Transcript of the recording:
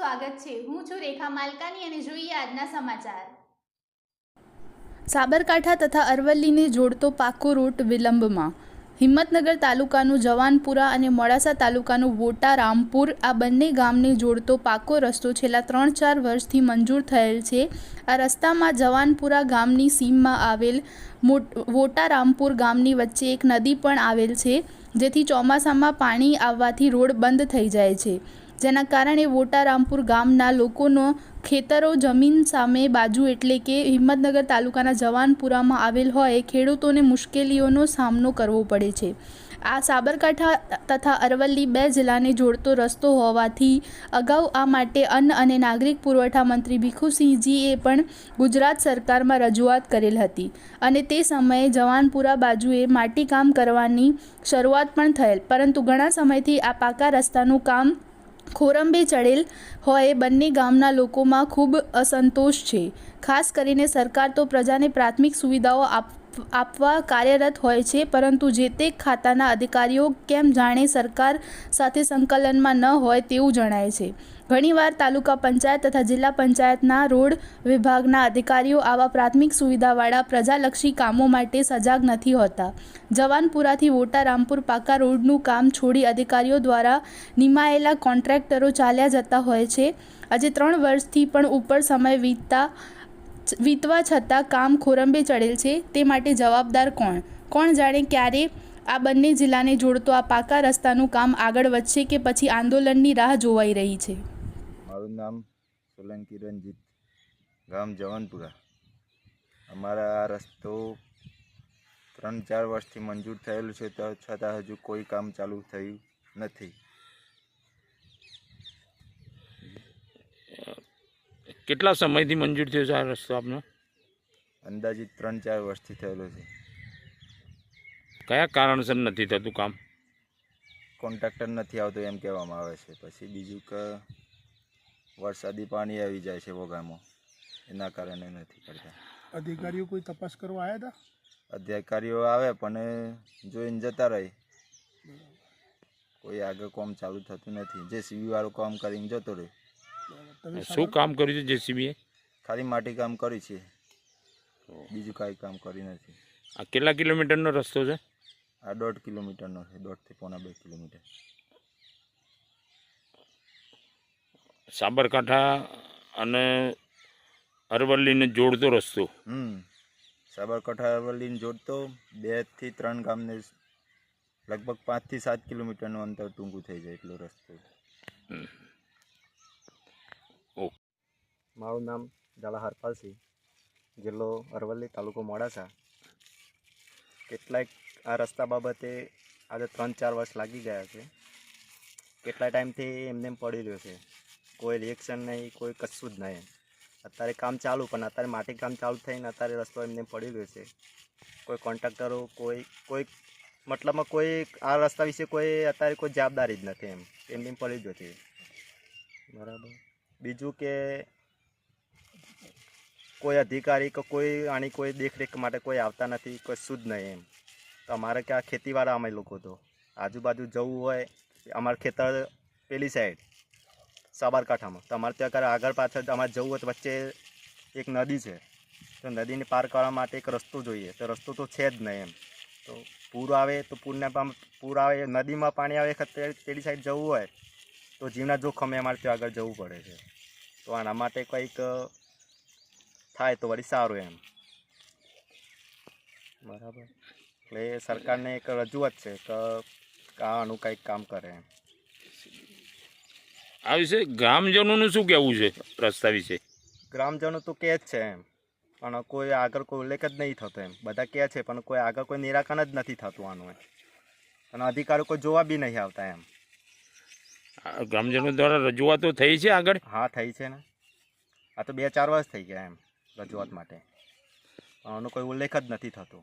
સ્વાગત છે। હું છું રેખા માલકાની અને જોઈએ આજના સમાચાર। સાબરકાંઠા તથા અરવલ્લીને જોડતો પાકો રૂટ વિલંબમાં। હિંમતનગર તાલુકાનું જવાનપુરા અને મોડાસા તાલુકાનું વોટા રામપુર આ બંને ગામને જોડતો પાકો રસ્તો છેલ્લા 3-4 વર્ષથી મંજૂર થયેલ છે। આ રસ્તામાં જવાનપુરા ગામની સીમમાં આવેલ વોટા રામપુર ગામની વચ્ચે એક નદી પણ આવેલ છે, જેથી ચોમાસામાં પાણી આવવાથી રોડ બંધ થઈ જાય છે, જેના કારણે વોટા રામપુર ગામના લોકોનો ખેતરો જમીન સામે બાજુ એટલે કે હિંમતનગર તાલુકાના જવાનપુરામાં આવેલ હોય ખેડૂતોને મુશ્કેલીઓનો સામનો કરવો પડે છે। આ સાબરકાંઠા તથા અરવલ્લી 2 જિલ્લાને જોડતો રસ્તો હોવાથી અગાઉ આ માટે અન્ન અને નાગરિક પુરવઠા મંત્રી ભીખુસિંહજીએ પણ ગુજરાત સરકારમાં રજૂઆત કરેલ હતી અને તે સમયે જવાનપુરા બાજુએ માટીકામ કરવાની શરૂઆત પણ થયેલ, પરંતુ ઘણા સમયથી આ પાકા રસ્તાનું કામ ખોરંભે ચડેલ હોય બંને ગામના લોકોમાં ખૂબ અસંતોષ છે। ખાસ કરીને સરકાર તો પ્રજાને પ્રાથમિક સુવિધાઓ આપવા કાર્યરત હોય છે, પરંતુ જે તે ખાતાના અધિકારીઓ કેમ જાણે સરકાર સાથે સંકલનમાં ન હોય તેવું જણાય છે। ઘણીવાર તાલુકા પંચાયત તથા જિલ્લા પંચાયતના રોડ વિભાગના અધિકારીઓ આવા પ્રાથમિક સુવિધાવાળા પ્રજાલક્ષી કામો માટે સજાગ નથી હોતા। જવાનપુરાથી વોટા રામપુર પાકા રોડનું કામ છોડી અધિકારીઓ દ્વારા નિમાયેલા કોન્ટ્રાક્ટરો ચાલ્યા જતા હોય છે। આજે 3 વર્ષથી પણ ઉપર સમય વીતવા છતાં કામ ખોરંભે ચડેલ છે, તે માટે જવાબદાર કોણ? કોણ જાણે ક્યારે આ બંને જિલ્લાને જોડતો આ પાકા રસ્તાનું કામ આગળ વધશે કે પછી આંદોલનની રાહ જોવાઈ રહી છે। મારું નામ સોલંકી રંજીત, ગામ જવાનપુરા। અમારા આ રસ્તો 3-4 વર્ષથી મંજૂર થયેલું છે, તો છતાં હજુ કોઈ કામ ચાલુ થયું નથી। કેટલા સમયથી મંજૂર થયો છે આ રસ્તો આપનો? અંદાજિત 3-4 વર્ષથી થયેલો છે। કયા કારણસર નથી થતું કામ? કોન્ટ્રાક્ટર નથી આવતો એમ કહેવામાં આવે છે। પછી બીજું કે વરસાદી પાણી આવી જાય છે વગામાં, એના કારણે નથી કરતા। અધિકારીઓ કોઈ તપાસ કરવા આવ્યા હતા? અધિકારીઓ આવે પણ જોઈને જતા રહે, કોઈ આગળ કામ ચાલુ થતું નથી। જેસીબી વાળું કામ કરીને જતો રહે। શું કામ કર્યું છે જેસીબીએ? ખાલી માટી કામ કર્યું છે, બીજું કાંઈ કામ કર્યું નથી। આ કેટલા કિલોમીટરનો રસ્તો છે? આ 1.5 કિલોમીટરનો છે, 1.5 થી 2.5 કિલોમીટર। સાબરકાંઠા અને અરવલ્લીને જોડતો રસ્તો? સાબરકાંઠા અરવલ્લીને જોડતો 2 થી 3 ગામને લગભગ 5 થી 7 કિલોમીટરનું અંતર ટૂંકું થઈ જાય એટલો રસ્તો। મારું નામ ઝાલા હરપાલસિંહ, જિલ્લો અરવલ્લી, તાલુકો મોડાસા। કેટલાક આ રસ્તા બાબતે આજે 3-4 વર્ષ લાગી ગયા છે। કેટલા ટાઈમથી એમને પડી રહ્યો છે, કોઈ રિએક્શન નહીં, કોઈ કશું જ નહીં। અત્યારે કામ ચાલુ, પણ અત્યારે માટી કામ ચાલુ થઈને અત્યારે રસ્તો એમને પડી રહ્યો છે। કોઈ કોન્ટ્રાક્ટરો કોઈ મતલબમાં કોઈ આ રસ્તા વિશે કોઈ અત્યારે કોઈ જવાબદારી જ નથી, એમને પડી ગયો છે, બરાબર। બીજું કે કોઈ અધિકારી કે કોઈ આની કોઈ દેખરેખ માટે કોઈ આવતા નથી, કશું જ નહીં। તો અમારે ક્યાં ખેતીવાળા અમે લોકો તો આજુબાજુ જવું હોય, અમારા ખેતર પેલી સાઈડ સાબરકાંઠામાં, તો અમારે ત્યાં આગળ પાછળ અમારે જવું હોય તો વચ્ચે એક નદી છે, તો નદીને પાર કરવા માટે એક રસ્તો જોઈએ, તો રસ્તો તો છે જ નહીં। તો પૂર આવે તો પૂર આવે, નદીમાં પાણી આવે પેલી સાઈડ જવું હોય તો જીવના જોખમે અમારે ત્યાં આગળ જવું પડે છે। તો આના માટે કંઈક થાય તો વળી સારું બરાબર। એટલે સરકારને એક રજૂઆત છે કે આનું કંઈક કામ કરે। આ વિશે ગ્રામજનોનું શું કહેવું છે રસ્તા વિશે? ગ્રામજનો તો કહે જ છે પણ કોઈ આગળ કોઈ ઉલ્લેખ જ નહીં થતો। બધા કહે છે પણ કોઈ આગળ કોઈ નિરાકરણ જ નથી થતું આનું, અને અધિકારીઓ કોઈ જોવા બી નહીં આવતા। ગ્રામજનો દ્વારા રજૂઆતો થઈ છે આગળ? હા, થઈ છે ને। આ તો 2-4 વર્ષ થઈ ગયા રજૂઆત માટે, આનો કોઈ ઉલ્લેખ જ નથી થતો।